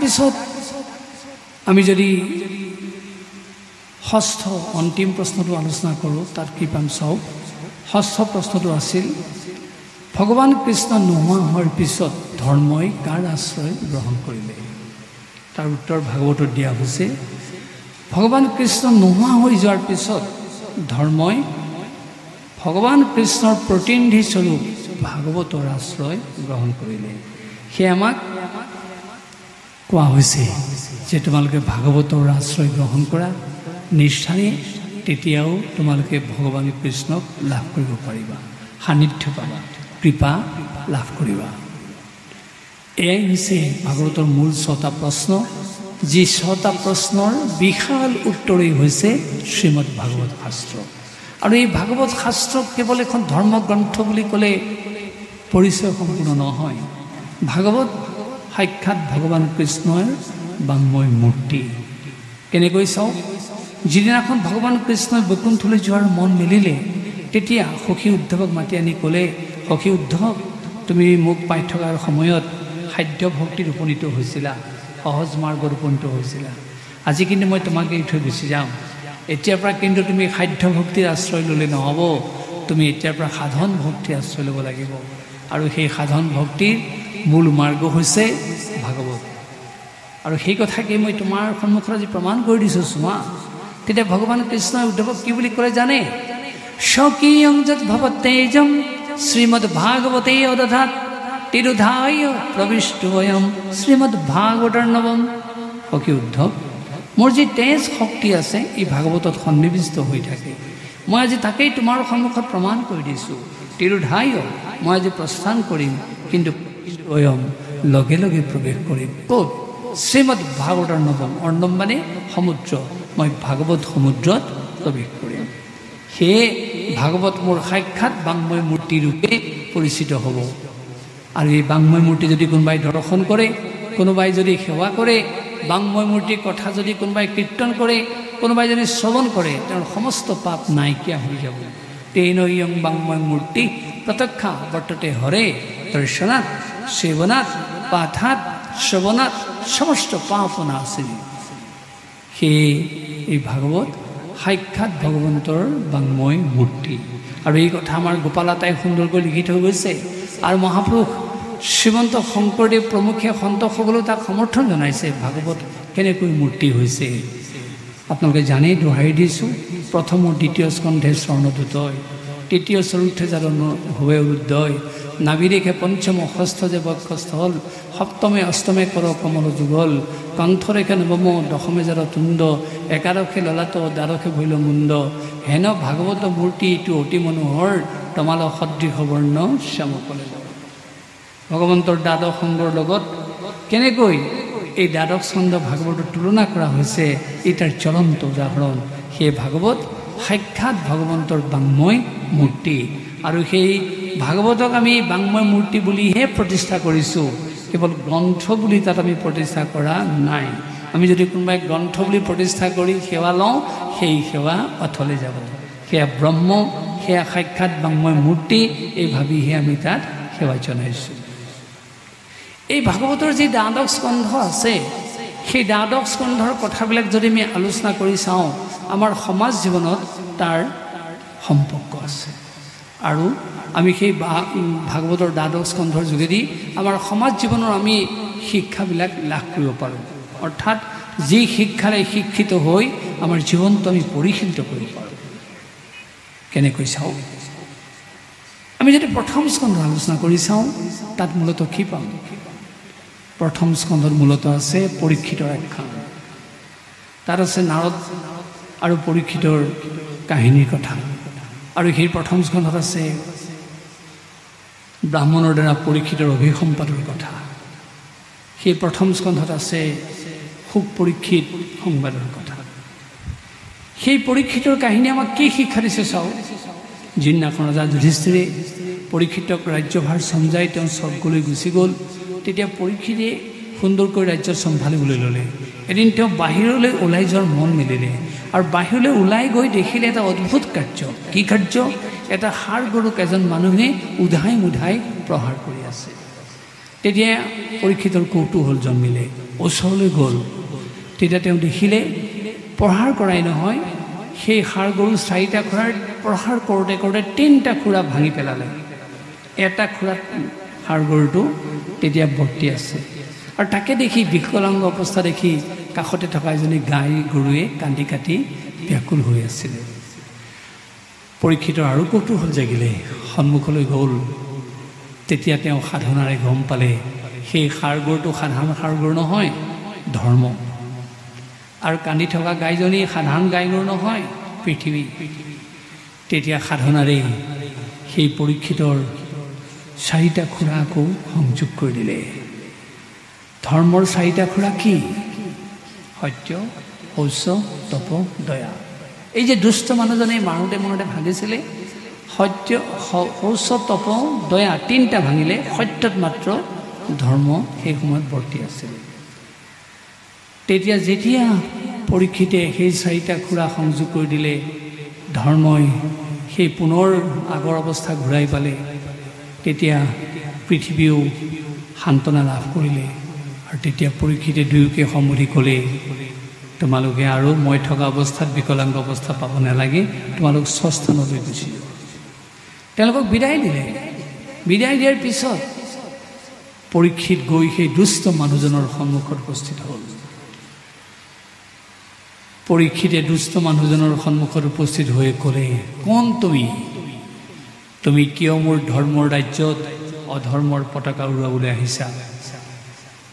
পিছত আমি যদি ষষ্ঠ অন্তিম প্ৰশ্নটো আলোচনা কৰোঁ তাত কি পাম চাওক ষষ্ঠ প্ৰশ্নটো আছিল ভগৱান কৃষ্ণ নোহোৱা হোৱাৰ পিছত ধৰ্মই কাৰ আশ্ৰয় গ্ৰহণ কৰিলে তাৰ উত্তৰ ভাগৱতত দিয়া হৈছে ভগৱান কৃষ্ণ নোহোৱা হৈ যোৱাৰ পিছত ধৰ্মই ভগৱান কৃষ্ণৰ প্ৰতিনিধি স্বৰূপ ভাগৱতৰ আশ্ৰয় গ্ৰহণ কৰিলে সেয়া আমাক কোৱা হৈছে যে তোমালোকে ভাগৱতৰ আশ্ৰয় গ্ৰহণ কৰা নিষ্ঠাৰে তেতিয়াও তোমালোকে ভগৱান কৃষ্ণক লাভ কৰিব পাৰিবা সান্নিধ্য পাবা কৃপা লাভ কৰিবা এয়াই হৈছে ভাগৱতৰ মূল 6টা প্ৰশ্ন যি 6টা প্ৰশ্নৰ বিশাল উত্তৰেই হৈছে শ্ৰীমদ ভাগৱত শাস্ত্ৰ আৰু এই ভাগৱত শাস্ত্ৰ কেৱল এখন ধৰ্মগ্ৰন্থ বুলি ক'লে পৰিচয় সম্পূৰ্ণ নহয় ভাগৱত সাক্ষাৎ ভগৱান কৃষ্ণৰ বাংময় মূৰ্তি কেনেকৈ চাওঁ যিদিনাখন ভগৱান কৃষ্ণই বৈকুণ্ঠলৈ যোৱাৰ মন মেলিলে তেতিয়া সখী উদ্ধৱক মাতি আনি ক'লে সখী উদ্ধৱ তুমি মোক পাই থকাৰ সময়ত খাদ্য ভক্তিত উপনীত হৈছিলা সহজ মাৰ্গত উপনীত হৈছিলা আজি কিন্তু মই তোমাক এৰি থৈ গুচি যাম এতিয়াৰ পৰা কিন্তু তুমি খাদ্য ভক্তিৰ আশ্ৰয় ল'লে নহ'ব তুমি এতিয়াৰ পৰা সাধন ভক্তিৰ আশ্ৰয় ল'ব লাগিব আৰু সেই সাধন ভক্তিৰ মূল মাৰ্গ হৈছে ভাগৱত আৰু সেই কথাকে মই তোমাৰ সন্মুখত আজি প্ৰমাণ কৰি দিছোঁ চোৱা তেতিয়া ভগৱান কৃষ্ণই উদ্ধৱক কি বুলি ক'লে জানে স্বকীয়ং যৎ ভৱতেজম শ্ৰীমদ ভাগৱতে অদধাত তিৰুধায় প্ৰবিষ্টয়ম শ্ৰীমদ ভাগৱতৰ নৱম সখী উদ্ধৱ মোৰ যি তেজ শক্তি আছে এই ভাগৱতত সন্নিৱিষ্ট হৈ থাকে মই আজি তাকেই তোমাৰ সন্মুখত প্ৰমাণ কৰি দিছোঁ তিৰুধায় মই আজি প্ৰস্থান কৰিম কিন্তু অয়ম লগে লগে প্ৰৱেশ কৰিম ক'ত শ্ৰীমদ ভাগৱতৰ নৱম অৰ্ণৱ মানে সমুদ্ৰ মই ভাগৱত সমুদ্ৰত প্ৰৱেশ কৰিম সেয়ে ভাগৱত মোৰ সাক্ষাৎ বাংময় মূৰ্তি ৰূপে পৰিচিত হ'ব আৰু এই বাংময় মূৰ্তি যদি কোনোবাই দৰ্শন কৰে কোনোবাই যদি সেৱা কৰে বাংময় মূৰ্তিৰ কথা যদি কোনোবাই কীৰ্তন কৰে কোনোবাই যদি শ্ৰৱণ কৰে তেওঁৰ সমস্ত পাপ নাইকিয়া হৈ যাব তেনৈয়ং বাংময় মূৰ্তি প্ৰত্যক্ষা বৰ্ততে হৰে দৰ্শনাত সেৱনাত পাঠাত শ্ৰৱণাত সমস্ত পাপনা আছে সেয়ে এই ভাগৱত সাক্ষাৎ ভগৱন্তৰ বাংময় মূৰ্তি আৰু এই কথা আমাৰ গোপালাতাই সুন্দৰকৈ লিখি থৈ গৈছে আৰু মহাপুৰুষ শ্ৰীমন্ত শংকৰদেৱ প্ৰমুখে সন্তসকলেও তাক সমৰ্থন জনাইছে ভাগৱত কেনেকৈ মূৰ্তি হৈছে আপোনালোকে জানেই দোহাৰি দিছোঁ প্ৰথম আৰু দ্বিতীয় স্কন্ধে স্বৰ্ণদূতয় তৃতীয় চতুৰ্থে যাদন হুৱে উদয় নাভিৰেখে পঞ্চম ষষ্ঠ যে বক্ষস্থল সপ্তমে অষ্টমে কৰ কমল যুগল কণ্ঠৰেখে নৱম দশমে যাৰ তুণ্ড একাদশে ললাট দ্বাদশে ভৈল মুণ্ড হেন ভাগৱত মূৰ্তি এইটো অতি মনোহৰ তমাল সদৃশ বৰ্ণ শ্যামকলে ভগৱন্তৰ দ্বাদশ সংগৰ লগত কেনেকৈ এই দ্বাদশ স্কন্ধ ভাগৱতৰ তুলনা কৰা হৈছে এই তাৰ চলন্ত উদাহৰণ সেই ভাগৱত সাক্ষাৎ ভগৱন্তৰ বাংময় মূৰ্তি আৰু সেই ভাগৱতক আমি বাংময় মূৰ্তি বুলিহে প্ৰতিষ্ঠা কৰিছোঁ কেৱল গ্ৰন্থ বুলি তাত আমি প্ৰতিষ্ঠা কৰা নাই আমি যদি কোনোবাই গ্ৰন্থ বুলি প্ৰতিষ্ঠা কৰি সেৱা লওঁ সেই সেৱা অথলে যাব সেয়া ব্ৰহ্ম সেয়া সাক্ষাৎ বাংময় মূৰ্তি এই ভাবিহে আমি তাত সেৱা জনাইছোঁ এই ভাগৱতৰ যি দ্বাদশ স্কন্ধ আছে সেই দ্বাদশ স্কন্ধৰ কথাবিলাক যদি আমি আলোচনা কৰি চাওঁ আমাৰ সমাজ জীৱনত তাৰ সম্পৰ্ক আছে আৰু আমি সেই ভাগৱতৰ দ্বাদশ স্কন্ধৰ যোগেদি আমাৰ সমাজ জীৱনৰ আমি শিক্ষাবিলাক লাভ কৰিব পাৰোঁ অৰ্থাৎ যি শিক্ষাৰে শিক্ষিত হৈ আমাৰ জীৱনটো আমি পৰিশীলিত কৰিব পাৰোঁ কেনেকৈ চাওঁ আমি যদি প্ৰথম স্কন্ধ আলোচনা কৰি চাওঁ তাত মূলতঃ কি পাম প্ৰথম স্কন্ধত মূলতঃ আছে পৰীক্ষিতৰ আখ্যান তাত আছে নাৰদ আৰু পৰীক্ষিতৰ কাহিনীৰ কথা আৰু সেই প্ৰথম স্কন্ধত আছে ব্ৰাহ্মণৰ দ্বাৰা পৰীক্ষিতৰ অভিসম্পাদৰ কথা সেই প্ৰথম স্কন্ধত আছে সুখ পৰীক্ষিত সংবাদৰ কথা সেই পৰীক্ষিতৰ কাহিনী আমাক কি শিক্ষা দিছে চাওঁ যিদিনাখন ৰজা যুধিষ্ঠিৰে পৰীক্ষিতক ৰাজ্যভাৰ চমজাই তেওঁ স্বৰ্গলৈ গুচি গ'ল তেতিয়া পৰীক্ষিতে সুন্দৰকৈ ৰাজ্য চম্ভালিবলৈ ল'লে এদিন তেওঁ বাহিৰলৈ ওলাই যোৱাৰ মন মেলিলে আৰু বাহিৰলৈ ওলাই গৈ দেখিলে এটা অদ্ভুত কাৰ্য কি কাৰ্য এটা ষাঁড় গৰুক এজন মানুহে উধাই মুধাই প্ৰহাৰ কৰি আছে তেতিয়া পৰীক্ষিতৰ কৌতূহল জন্মিলে, ওচৰলৈ গ'ল। তেতিয়া তেওঁ দেখিলে প্ৰহাৰ কৰাই নহয়, সেই ষাঁড় গৰু 4টা খুৰাৰ প্ৰহাৰ কৰোঁতে কৰোঁতে 3টা খুৰা ভাঙি পেলালে। এটা খুৰাত ষাঁড় গৰুটো তেতিয়া বৰ্তি আছে। আৰু তাকে দেখি বিকলাংগ অৱস্থা দেখি কাষতে থকা এজনী গাই গৰুৱে কান্দি কাটি ব্যাকুল হৈ আছিলে। পৰীক্ষিতৰ আৰু কৌতূহল জাগিলে, সন্মুখলৈ গ'ল। তেতিয়া তেওঁ সাধনাৰে গম পালে সেই ষাঁড় গৰুটো সাধাৰণ ষাঁড় গৰু নহয়, ধৰ্ম। আৰু কান্দি থকা গাইজনী সাধাৰণ গাই গৰু নহয়, পৃথিৱী। তেতিয়া সাধনাৰে সেই পৰীক্ষিতৰ 4টা খুৰা আকৌ সংযোগ কৰি দিলে। ধৰ্মৰ 4টা খুৰা কি? সত্য, শৌচ, তপ, দয়া। এই যে দুষ্ট মানুহজনে মাৰোঁতে মাৰোঁতে ভাঙিছিলে, সত্য, শৌচ, তপ, দয়া 3টা ভাঙিলে, সত্যত মাত্ৰ ধৰ্ম সেই সময়ত বৰ্তি আছিলে। তেতিয়া যেতিয়া পৰীক্ষিতে সেই 4টা খুৰা সংযোগ কৰি দিলে, ধৰ্মই সেই পুনৰ আগৰ অৱস্থা ঘূৰাই পালে। তেতিয়া পৃথিৱীও সান্তনা লাভ কৰিলে। আৰু তেতিয়া পৰীক্ষিতে দুয়োকে সম্বোধি ক'লে, তোমালোকে আৰু মই থকা অৱস্থাত বিকলাংগ অৱস্থা পাব নালাগে, তোমালোক স্বস্থানলৈ গুচি যোৱা। তেওঁলোকক বিদায় দিলে। বিদায় দিয়াৰ পিছত পৰীক্ষিত গৈ সেই দুষ্ট মানুহজনৰ সন্মুখত উপস্থিত হ'ল। পৰীক্ষিতে দুষ্ট মানুহজনৰ সন্মুখত উপস্থিত হৈ ক'লে, কোন তুমি কিয় মোৰ ধৰ্মৰ ৰাজ্যত অধৰ্মৰ পতাকা উৰুৱাবলৈ আহিছা?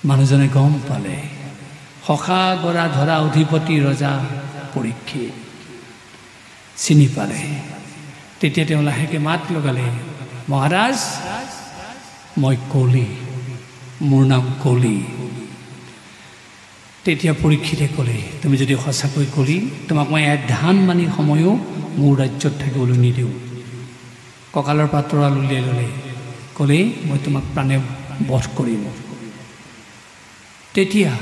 মানুহজনে গম পালে সখা গৰা ধৰা অধিপতি ৰজা পৰীক্ষিত চিনি পালে। তেতিয়া তেওঁ লাহেকৈ মাত লগালে, মহাৰাজ, মই কলি, মোৰ নাম কলি। তেতিয়া পৰীক্ষিতে ক'লে, তুমি যদি সঁচাকৈ কলি, তোমাক মই ধান মানি সময়ো মোৰ ৰাজ্যত থাকিবলৈ নিদিওঁ। কঁকালৰ পৰা তৰাল উলিয়াই ল'লে, ক'লে মই তোমাক প্ৰাণে বধ কৰিম। তেতিয়া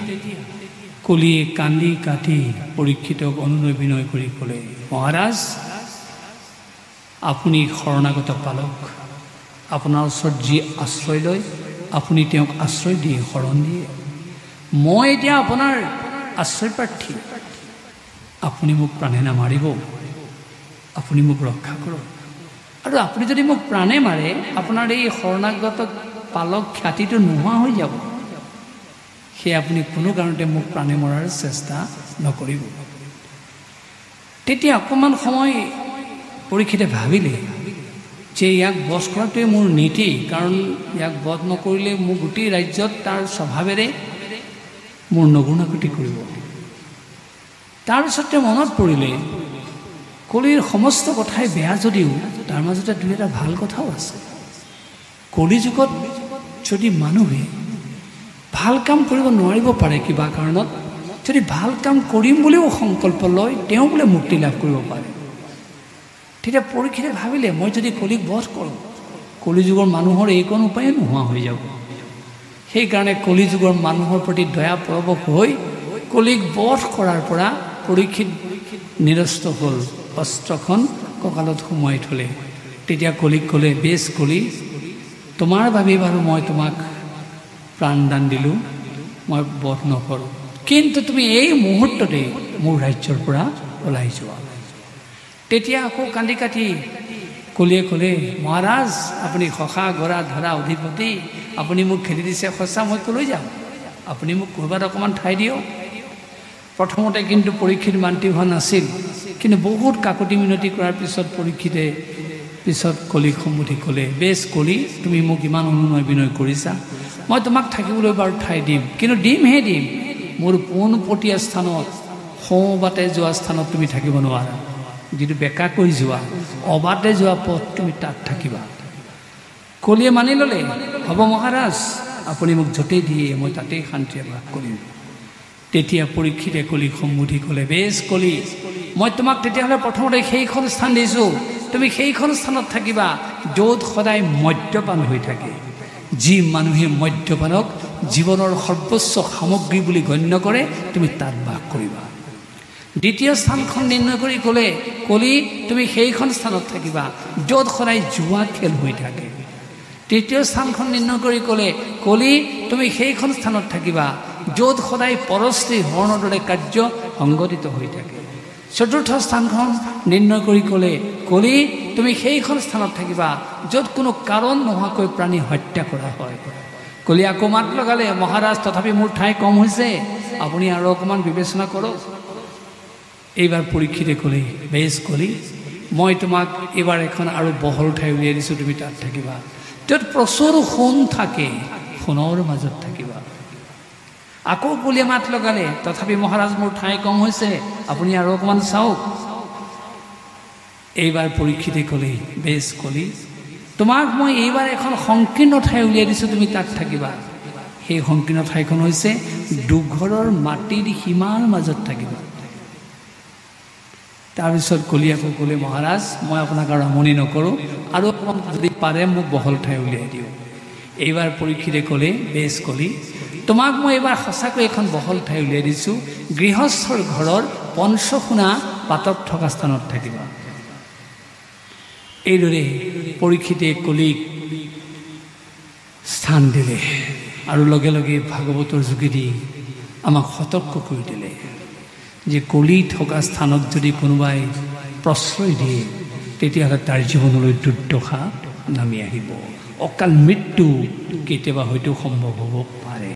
কলিয়ে কান্দি কাটি পৰীক্ষিতক অনুনয় বিনয় কৰি ক'লে, মহাৰাজ, আপুনি শৰণাগত পালক, আপোনাৰ ওচৰত যি আশ্ৰয় লয় আপুনি তেওঁক আশ্ৰয় দিয়ে, শৰণ দিয়ে। মই এতিয়া আপোনাৰ আশ্ৰয় প্ৰাৰ্থী, আপুনি মোক প্ৰাণে নামাৰিব, আপুনি মোক ৰক্ষা কৰক। আৰু আপুনি যদি মোক প্ৰাণে মাৰে, আপোনাৰ এই শৰণাগত পালক খ্যাতিটো নোহোৱা হৈ যাব। সেয়ে আপুনি কোনো কাৰণতে মোক প্ৰাণে মৰাৰ চেষ্টা নকৰিব। তেতিয়া অকণমান সময় পৰীক্ষিতে ভাবিলে যে ইয়াক বধ কৰাটোৱে মোৰ নীতি, কাৰণ ইয়াক বধ নকৰিলে মোৰ গোটেই ৰাজ্যত তাৰ স্বভাৱেৰে মোৰ নগুণাগতি কৰিব। তাৰপিছতে মনত পৰিলে কলিৰ সমস্ত কথাই বেয়া যদিও তাৰ মাজতে দুই এটা ভাল কথাও আছে। কলি যুগত যদি মানুহে ভাল কাম কৰিব নোৱাৰিব পাৰে কিবা কাৰণত, যদি ভাল কাম কৰিম বুলিও সংকল্প লয়, তেওঁ বোলে মুক্তি লাভ কৰিব পাৰে। তেতিয়া পৰীক্ষিতে ভাবিলে, মই যদি কলিক বধ কৰোঁ, কলি যুগৰ মানুহৰ এইকণ উপায়ে নোহোৱা হৈ যাব। সেইকাৰণে কলি যুগৰ মানুহৰ প্ৰতি দয়া প্ৰৱক হৈ কলিক বধ কৰাৰ পৰা পৰীক্ষিত নিৰস্ত হ'ল, অস্ত্ৰখন কঁকালত সোমোৱাই থ'লে। তেতিয়া কলিক ক'লে, বেছ কলি, তোমাৰ বাবে বাৰু মই তোমাক প্ৰাণদান দিলোঁ, মই বধ নকৰোঁ, কিন্তু তুমি এই মুহূৰ্ততে মোৰ ৰাজ্যৰ পৰা ওলাই যোৱা। তেতিয়া আকৌ কান্দি কাটি কলিয়ে ক'লে, মহাৰাজ, আপুনি সখা গৰা ধৰা অধিপতি, আপুনি মোক খেদি দিছে সঁচা, মই ক'লৈ যাম, আপুনি মোক ক'ৰবাত অকণমান ঠাই দিয়ক। প্ৰথমতে কিন্তু পৰীক্ষিত মান্তি হোৱা নাছিল, কিন্তু বহুত কাকতি মিনতি কৰাৰ পিছত পৰীক্ষিতে পিছত কলিক সম্বোধি ক'লে, বেছ কলি, তুমি মোক ইমান অনুনয় বিনয় কৰিছা, মই তোমাক থাকিবলৈ বাৰু ঠাই দিম, কিন্তু দিমহে দিম, মোৰ পোনপটীয়া স্থানত, সোঁবাটে যোৱা স্থানত তুমি থাকিব নোৱাৰা। যিটো বেকাকৈ যোৱা, অবাটে যোৱা পথ, তুমি তাত থাকিবা। কলিয়ে মানি ল'লে, হ'ব মহাৰাজ, আপুনি মোক য'তেই দিয়ে মই তাতেই শান্তিৰে বাস কৰিম। তেতিয়া পৰীক্ষিতে কলিক সম্বোধি ক'লে, বেছ কলি, মই তোমাক তেতিয়াহ'লে প্ৰথমতে সেইখন স্থান দিছোঁ, তুমি সেইখন স্থানত থাকিবা য'ত সদায় মদ্যপান হৈ থাকে। যি মানুহে মদ্যপানক জীৱনৰ সৰ্বোচ্চ সামগ্ৰী বুলি গণ্য কৰে, তুমি তাত বাস কৰিবা। দ্বিতীয় স্থানখন নিৰ্ণয় কৰি ক'লে, কলি, তুমি সেইখন স্থানত থাকিবা য'ত সদায় জুৱা খেল হৈ থাকে। তৃতীয় স্থানখন নিৰ্ণয় কৰি ক'লে কলি তুমি সেইখন স্থানত থাকিবা য'ত সদায় পৰশ্ৰী হৰণৰ দৰে কাৰ্য সংগঠিত হৈ থাকে। চতুৰ্থ স্থানখন নিৰ্ণয় কৰি ক'লে কলি তুমি সেইখন স্থানত থাকিবা য'ত কোনো কাৰণ নোহোৱাকৈ প্ৰাণী হত্যা কৰা হয়। কলি আকৌ মাত লগালে মহাৰাজ তথাপি মোৰ ঠাই কম হৈছে, আপুনি আৰু অকণমান বিবেচনা কৰক। এইবাৰ পৰীক্ষিতে ক'লে বেছ কলি মই তোমাক এইবাৰ এখন আৰু বহল ঠাই উলিয়াই দিছোঁ, তুমি তাত থাকিবা য'ত প্ৰচুৰ সোণ থাকে, সোণৰ মাজত থাকিবা। আকৌ কলিয়ে মাত লগালে তথাপি মহাৰাজ মোৰ ঠাই কম হৈছে, আপুনি আৰু অকণমান চাওক। এইবাৰ পৰীক্ষিতে ক'লে বেছ কলি তোমাক মই এইবাৰ এখন সংকীৰ্ণ ঠাই উলিয়াই দিছোঁ, তুমি তাত থাকিবা। সেই সংকীৰ্ণ ঠাইখন হৈছে দুঘৰৰ মাটিৰ সীমাৰ মাজত থাকিবা। তাৰপিছত কলি আকৌ ক'লে মহাৰাজ মই আপোনাক আৰু আমনি নকৰোঁ, আৰু অকণমান যদি পাৰে মোক বহল ঠাই উলিয়াই দিওঁ। এইবাৰ পৰীক্ষিতে ক'লে বেছ কলি তোমাক মই এইবাৰ সঁচাকৈ এখন বহল ঠাই উলিয়াই দিছোঁ, গৃহস্থৰ ঘৰৰ পঞ্চসোণা পাতত থকা স্থানত থাকিবা। এইদৰে পৰীক্ষিতে কলিক স্থান দিলে আৰু লগে লগে ভাগৱতৰ যোগেদি আমাক সতৰ্ক কৰি দিলে যে কলি থকা স্থানত যদি কোনোবাই প্ৰশ্ৰয় দিয়ে তেতিয়াহ'লে তাৰ জীৱনলৈ দুৰ্দশা নামি আহিব, অকাল মৃত্যু কেতিয়াবা হয়তো সম্ভৱ হ'ব পাৰে।